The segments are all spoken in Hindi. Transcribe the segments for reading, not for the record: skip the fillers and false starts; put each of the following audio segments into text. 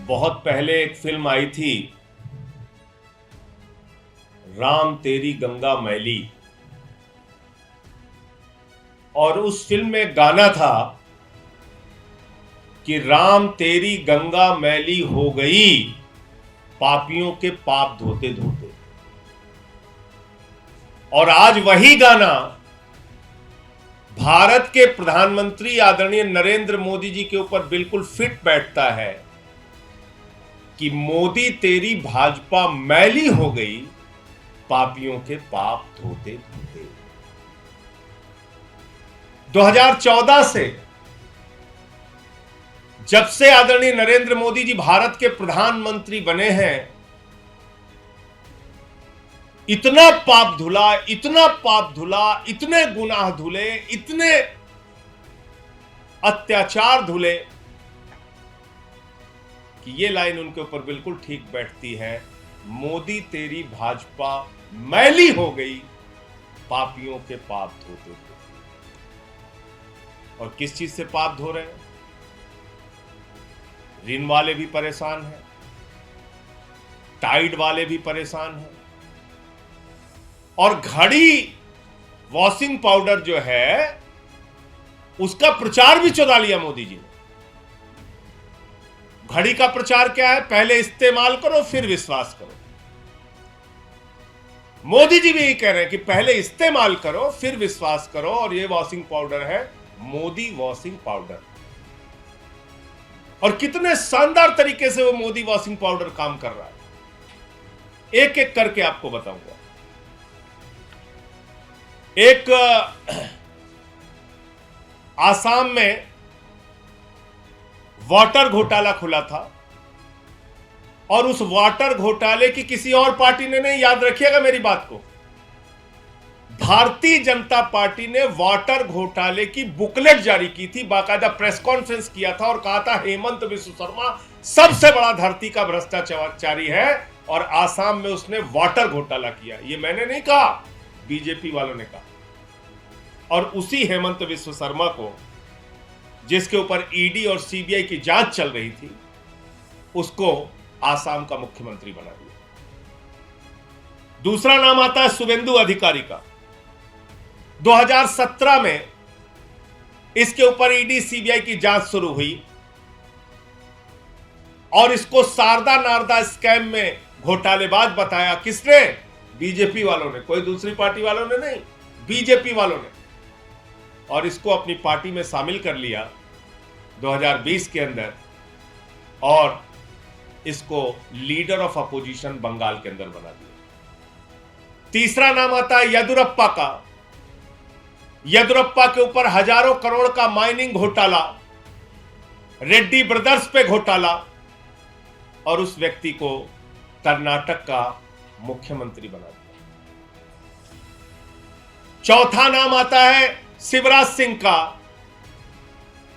बहुत पहले एक फिल्म आई थी, राम तेरी गंगा मैली, और उस फिल्म में गाना था कि राम तेरी गंगा मैली हो गई पापियों के पाप धोते धोते। और आज वही गाना भारत के प्रधानमंत्री आदरणीय नरेंद्र मोदी जी के ऊपर बिल्कुल फिट बैठता है कि मोदी तेरी भाजपा मैली हो गई पापियों के पाप धोते धोते। 2014 से जब से आदरणीय नरेंद्र मोदी जी भारत के प्रधानमंत्री बने हैं, इतना पाप धुला, इतना पाप धुला, इतने गुनाह धुले, इतने अत्याचार धुले कि ये लाइन उनके ऊपर बिल्कुल ठीक बैठती है, मोदी तेरी भाजपा मैली हो गई पापियों के पाप धोते धोते। और किस चीज से पाप धो रहे हैं? ऋण वाले भी परेशान हैं, टाइड वाले भी परेशान हैं, और घड़ी वॉशिंग पाउडर जो है उसका प्रचार भी चुरा लिया मोदी जी ने। घड़ी का प्रचार क्या है? पहले इस्तेमाल करो फिर विश्वास करो। मोदी जी भी यही कह रहे हैं कि पहले इस्तेमाल करो फिर विश्वास करो, और ये वॉशिंग पाउडर है मोदी वॉशिंग पाउडर। और कितने शानदार तरीके से वो मोदी वॉशिंग पाउडर काम कर रहा है, एक एक करके आपको बताऊंगा। एक आसाम में वाटर घोटाला खुला था, और उस वाटर घोटाले की किसी और पार्टी ने नहीं, याद रखिएगा मेरी बात को, भारतीय जनता पार्टी ने वाटर घोटाले की बुकलेट जारी की थी, बाकायदा प्रेस कॉन्फ्रेंस किया था और कहा था हेमंत बिस्व शर्मा सबसे बड़ा धरती का भ्रष्टाचारी है, और आसाम में उसने वाटर घोटाला किया। ये मैंने नहीं कहा, बीजेपी वालों ने कहा। और उसी हेमंत बिस्व शर्मा को, जिसके ऊपर ईडी और सीबीआई की जांच चल रही थी, उसको आसाम का मुख्यमंत्री बना दिया। दूसरा नाम आता है शुभेंदु अधिकारी का। 2017 में इसके ऊपर ईडी सीबीआई की जांच शुरू हुई, और इसको शारदा नारदा स्कैम में घोटालेबाज बताया। किसने? बीजेपी वालों ने, कोई दूसरी पार्टी वालों ने नहीं, बीजेपी वालों ने। और इसको अपनी पार्टी में शामिल कर लिया 2020 के अंदर, और इसको लीडर ऑफ अपोजिशन बंगाल के अंदर बना दिया। तीसरा नाम आता है येदुरप्पा का। येदुरप्पा के ऊपर हजारों करोड़ का माइनिंग घोटाला, रेड्डी ब्रदर्स पे घोटाला, और उस व्यक्ति को कर्नाटक का मुख्यमंत्री बना दिया। चौथा नाम आता है शिवराज सिंह का।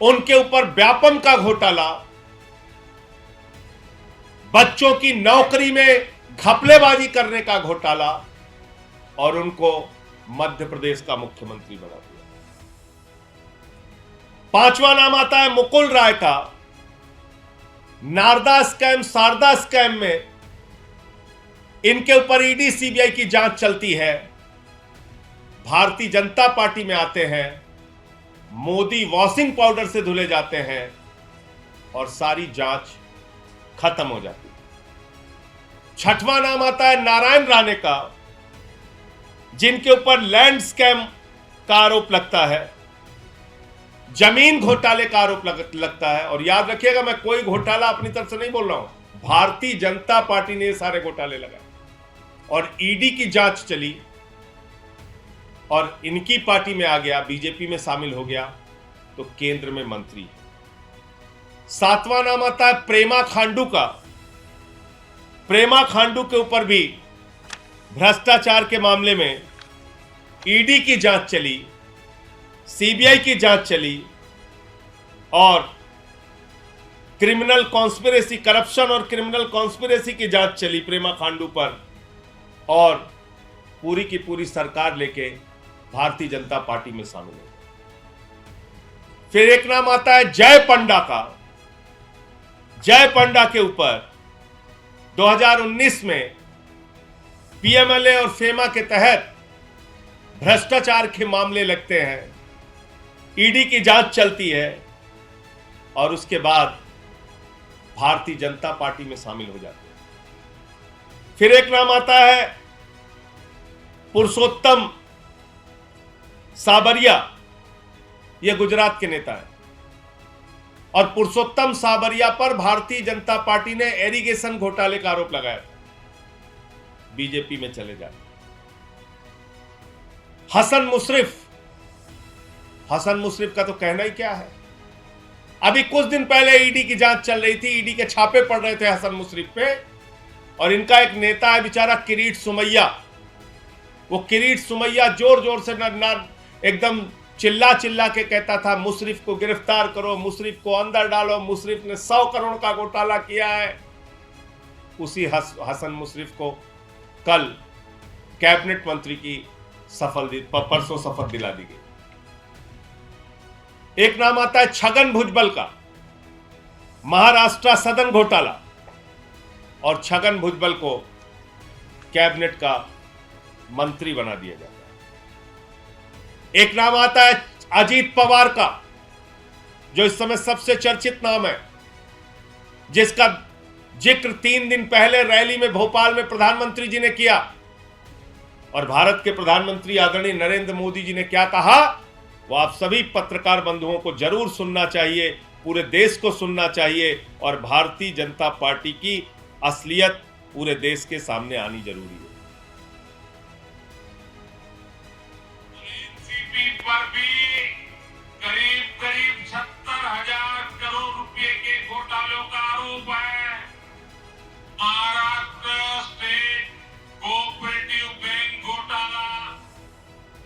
उनके ऊपर व्यापम का घोटाला, बच्चों की नौकरी में घपलेबाजी करने का घोटाला, और उनको मध्य प्रदेश का मुख्यमंत्री बना दिया। पांचवा नाम आता है मुकुल राय का। नारदा स्कैम, शारदा स्कैम में इनके ऊपर ईडी सीबीआई की जांच चलती है, भारतीय जनता पार्टी में आते हैं, मोदी वॉशिंग पाउडर से धुले जाते हैं, और सारी जांच खत्म हो जाती है। छठवां नाम आता है नारायण राणे का, जिनके ऊपर लैंड स्कैम का आरोप लगता है, जमीन घोटाले का आरोप लगता है। और याद रखिएगा, मैं कोई घोटाला अपनी तरफ से नहीं बोल रहा हूं, भारतीय जनता पार्टी ने ये सारे घोटाले लगाए, और ईडी की जांच चली, और इनकी पार्टी में आ गया, बीजेपी में शामिल हो गया, तो केंद्र में मंत्री है। सातवां नाम आता है प्रेमा खांडू का। प्रेमा खांडू के ऊपर भी भ्रष्टाचार के मामले में ईडी की जांच चली, सीबीआई की जांच चली, और क्रिमिनल कॉन्स्पिरेसी, करप्शन और क्रिमिनल कॉन्स्पिरेसी की जांच चली प्रेमा खांडू पर, और पूरी की पूरी सरकार लेके भारतीय जनता पार्टी में शामिल हो। फिर एक नाम आता है जय पंडा का। जय पंडा के ऊपर 2019 में पीएमएलए और फेमा के तहत भ्रष्टाचार के मामले लगते हैं, ईडी की जांच चलती है और उसके बाद भारतीय जनता पार्टी में शामिल हो जाते हैं। फिर एक नाम आता है पुरुषोत्तम साबरिया, यह गुजरात के नेता है और पुरुषोत्तम साबरिया पर भारतीय जनता पार्टी ने इरिगेशन घोटाले का आरोप लगाया था, बीजेपी में चले जाते। हसन मुशर्रफ का तो कहना ही क्या है। अभी कुछ दिन पहले ईडी की जांच चल रही थी, ईडी के छापे पड़ रहे थे हसन मुशर्रफ पे, और इनका एक नेता है बेचारा किरीट सुमैया। वो किरीट सुमैया जोर जोर से एकदम चिल्ला चिल्ला के कहता था मुशर्रफ को गिरफ्तार करो, मुशर्रफ को अंदर डालो, मुशर्रफ ने 100 करोड़ का घोटाला किया है। उसी हसन मुशर्रफ को कल कैबिनेट मंत्री की परसों शपथ दिला दी गई। एक नाम आता है छगन भुजबल का, महाराष्ट्र सदन घोटाला, और छगन भुजबल को कैबिनेट का मंत्री बना दिया जाता है। एक नाम आता है अजीत पवार का, जो इस समय सबसे चर्चित नाम है, जिसका जिक्र 3 दिन पहले रैली में भोपाल में प्रधानमंत्री जी ने किया। और भारत के प्रधानमंत्री आदरणीय नरेंद्र मोदी जी ने क्या कहा, वो आप सभी पत्रकार बंधुओं को जरूर सुनना चाहिए, पूरे देश को सुनना चाहिए, और भारतीय जनता पार्टी की असलियत पूरे देश के सामने आनी जरूरी है। पर भी करीब 70,000 करोड़ रुपए के घोटालों का आरोप है। महाराष्ट्र स्टेट कोऑपरेटिव बैंक घोटाला,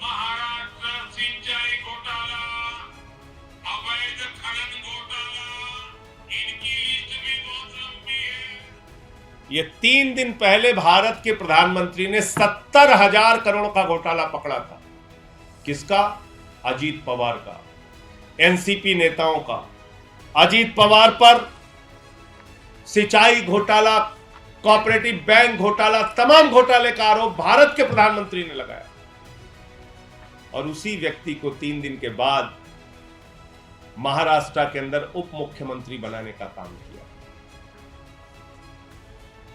महाराष्ट्र सिंचाई घोटाला, अवैध खनन घोटाला, इनकी लिस्ट भी बहुत लंबी है। ये 3 दिन पहले भारत के प्रधानमंत्री ने 70,000 करोड़ का घोटाला पकड़ा था। किसका? अजीत पवार का, एनसीपी नेताओं का। अजीत पवार पर सिंचाई घोटाला, कोऑपरेटिव बैंक घोटाला, तमाम घोटाले का आरोप भारत के प्रधानमंत्री ने लगाया, और उसी व्यक्ति को 3 दिन के बाद महाराष्ट्र के अंदर उप मुख्यमंत्री बनाने का काम किया।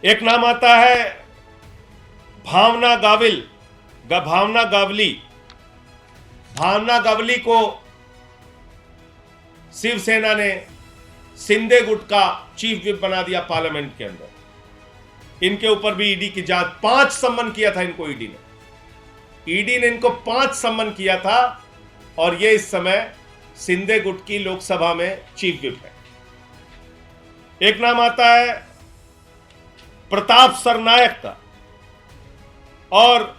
एक नाम आता है भावना गावली को शिवसेना ने शिंदे गुट का चीफ विप बना दिया पार्लियामेंट के अंदर। इनके ऊपर भी ईडी की जांच, 5 सम्मन किया था इनको ईडी ने इनको 5 सम्मन किया था, और ये इस समय शिंदे गुट की लोकसभा में चीफ विप है। एक नाम आता है प्रताप सरनायक का, और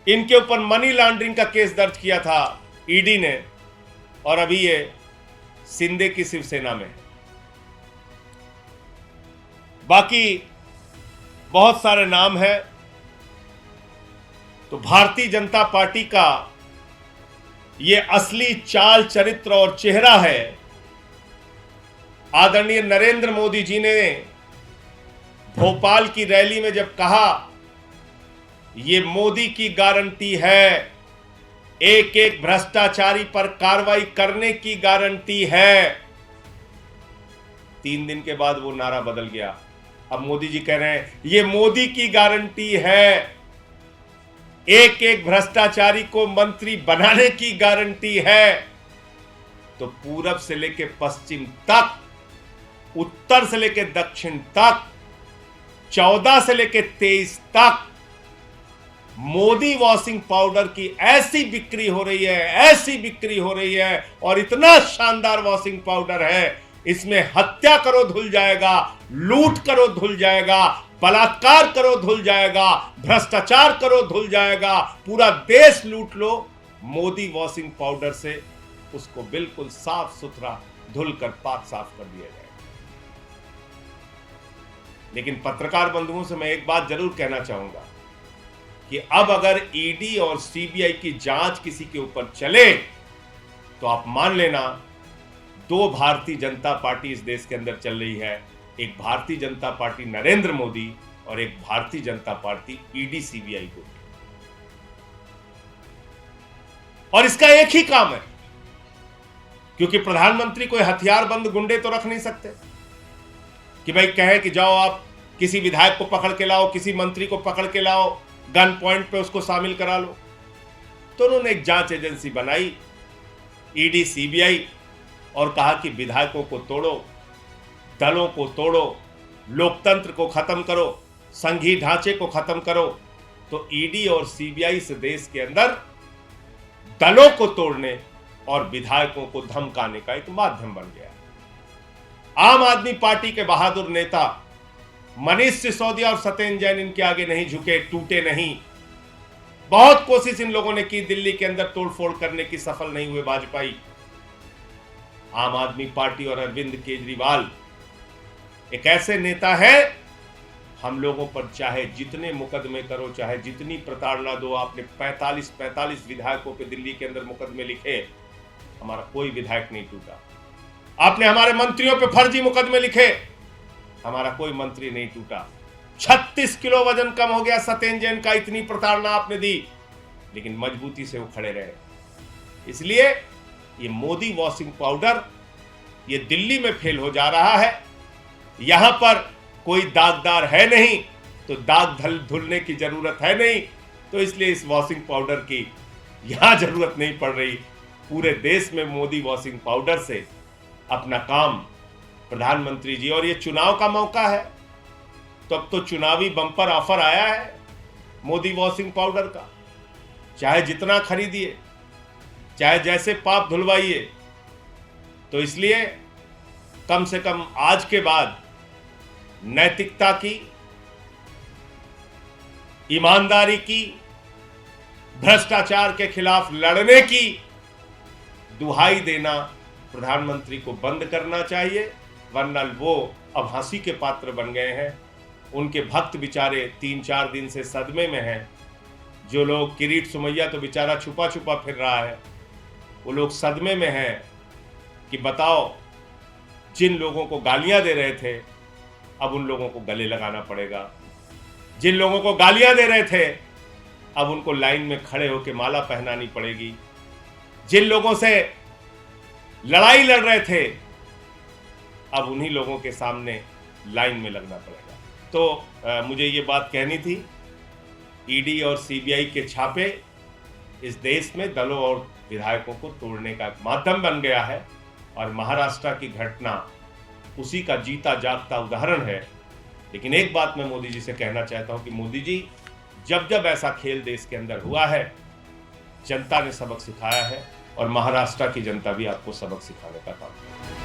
इनके ऊपर मनी लॉन्ड्रिंग का केस दर्ज किया था ईडी ने, और अभी ये शिंदे की शिवसेना में है। बाकी बहुत सारे नाम हैं। तो भारतीय जनता पार्टी का ये असली चाल चरित्र और चेहरा है। आदरणीय नरेंद्र मोदी जी ने भोपाल की रैली में जब कहा, ये मोदी की गारंटी है, एक एक भ्रष्टाचारी पर कार्रवाई करने की गारंटी है। 3 दिन के बाद वो नारा बदल गया। अब मोदी जी कह रहे हैं ये मोदी की गारंटी है, एक एक भ्रष्टाचारी को मंत्री बनाने की गारंटी है। तो पूरब से लेकर पश्चिम तक, उत्तर से लेकर दक्षिण तक, 14 से लेकर 23 तक मोदी वॉशिंग पाउडर की ऐसी बिक्री हो रही है, और इतना शानदार वॉशिंग पाउडर है, इसमें हत्या करो धुल जाएगा, लूट करो धुल जाएगा, बलात्कार करो धुल जाएगा, भ्रष्टाचार करो धुल जाएगा, पूरा देश लूट लो, मोदी वॉशिंग पाउडर से उसको बिल्कुल साफ सुथरा धुलकर पाक साफ कर दिया जाएगा। लेकिन पत्रकार बंधुओं से मैं एक बात जरूर कहना चाहूंगा कि अब अगर ईडी और सीबीआई की जांच किसी के ऊपर चले तो आप मान लेना दो भारतीय जनता पार्टी इस देश के अंदर चल रही है, एक भारतीय जनता पार्टी नरेंद्र मोदी और एक Bharatiya Janata party ED CBI को। और इसका एक ही काम है, क्योंकि प्रधानमंत्री कोई हथियारबंद गुंडे तो रख नहीं सकते कि भाई कहे कि जाओ आप किसी विधायक को पकड़ के लाओ, किसी मंत्री को पकड़ के लाओ, गन पॉइंट पे उसको शामिल करा लो। तो उन्होंने एक जांच एजेंसी बनाई, ईडी सीबीआई, और कहा कि विधायकों को तोड़ो, दलों को तोड़ो, लोकतंत्र को खत्म करो, संघीय ढांचे को खत्म करो। तो ईडी और सीबीआई इस देश के अंदर दलों को तोड़ने और विधायकों को धमकाने का एक माध्यम बन गया। आम आदमी पार्टी के बहादुर नेता मनीष सिसोदिया और सत्येंद्र जैन इनके आगे नहीं झुके, टूटे नहीं। बहुत कोशिश इन लोगों ने की दिल्ली के अंदर तोड़फोड़ करने की, सफल नहीं हुए वाजपेयी। आम आदमी पार्टी और अरविंद केजरीवाल एक ऐसे नेता है, हम लोगों पर चाहे जितने मुकदमे करो, चाहे जितनी प्रताड़ना दो, आपने 45 विधायकों पे दिल्ली के अंदर मुकदमे लिखे, हमारा कोई विधायक नहीं टूटा। आपने हमारे मंत्रियों पे फर्जी मुकदमे लिखे, हमारा कोई मंत्री नहीं टूटा। 36 किलो वजन कम हो गया सत्येंद्र जैन का, इतनी प्रताड़ना आपने दी, लेकिन मजबूती से वो खड़े रहे। इसलिए ये मोदी वॉशिंग पाउडर ये दिल्ली में फेल हो जा रहा है। यहां पर कोई दागदार है नहीं, तो दाग धुलने की जरूरत है नहीं, तो इसलिए इस वॉशिंग पाउडर की यहां जरूरत नहीं पड़ रही। पूरे देश में मोदी वॉशिंग पाउडर से अपना काम प्रधानमंत्री जी, और ये चुनाव का मौका है, तो अब तो चुनावी बम्पर ऑफर आया है मोदी वॉशिंग पाउडर का, चाहे जितना खरीदिए, चाहे जैसे पाप धुलवाइए। तो इसलिए कम से कम आज के बाद नैतिकता की, ईमानदारी की, भ्रष्टाचार के खिलाफ लड़ने की दुहाई देना प्रधानमंत्री को बंद करना चाहिए, वरना वो अब हंसी के पात्र बन गए हैं। उनके भक्त बेचारे 3-4 दिन से सदमे में हैं। जो लोग, किरीट सोमैया तो बेचारा छुपा छुपा फिर रहा है, वो लोग सदमे में हैं कि बताओ, जिन लोगों को गालियां दे रहे थे अब उन लोगों को गले लगाना पड़ेगा, जिन लोगों को गालियां दे रहे थे अब उनको लाइन में खड़े होकर माला पहनानी पड़ेगी, जिन लोगों से लड़ाई लड़ रहे थे अब उन्हीं लोगों के सामने लाइन में लगना पड़ेगा। तो मुझे ये बात कहनी थी, ईडी और सीबीआई के छापे इस देश में दलों और विधायकों को तोड़ने का माध्यम बन गया है, और महाराष्ट्र की घटना उसी का जीता जागता उदाहरण है। लेकिन एक बात मैं मोदी जी से कहना चाहता हूं कि मोदी जी, जब जब ऐसा खेल देश के अंदर हुआ है, जनता ने सबक सिखाया है, और महाराष्ट्र की जनता भी आपको सबक सिखाने का काम करेगी।